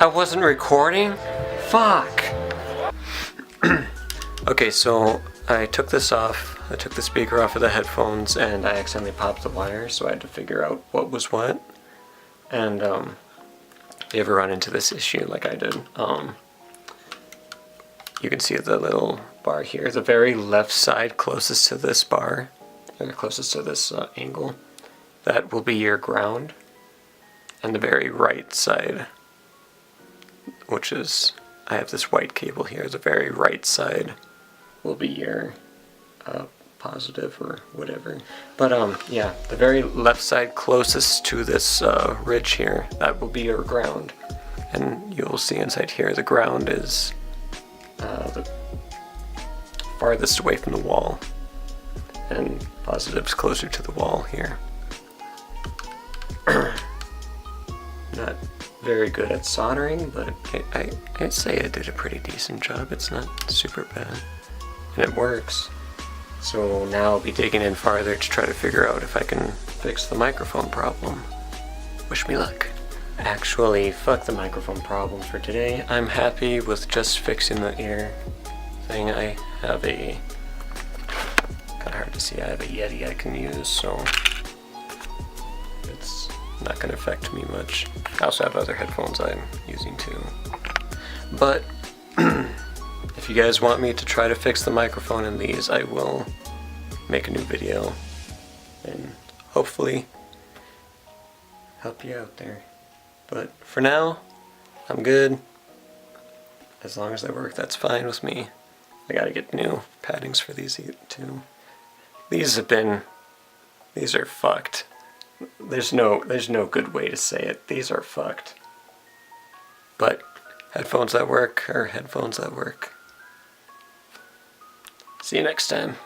I wasn't recording? Fuck. Okay, so I took this off. I took the speaker off of the headphones and I accidentally popped the wire, so I had to figure out what was what. And you ever run into this issue like I did? You can see the little bar here, the very left side closest to this bar, or closest to this angle, that will be your ground. And the very right side, which is, I have this white cable here, the very right side will be your positive or whatever. But yeah, the very left side closest to this ridge here, that will be your ground. And you'll see inside here, the ground is the farthest away from the wall, and positive's closer to the wall here. Not very good at soldering, but I'd say I did a pretty decent job. It's not super bad, and it works. So now I'll be digging in farther to try to figure out if I can fix the microphone problem. Wish me luck. Actually, fuck the microphone problem for today. I'm happy with just fixing the ear thing. I have a, kind of hard to see, I have a Yeti I can use, so it's not going to affect me much. I also have other headphones I'm using too. But if you guys want me to try to fix the microphone in these, I will make a new video and hopefully help you out there. But for now, I'm good. As long as they work, that's fine with me. I gotta get new paddings for these too. These are fucked. There's no good way to say it. These are fucked. But headphones that work are headphones that work. See you next time.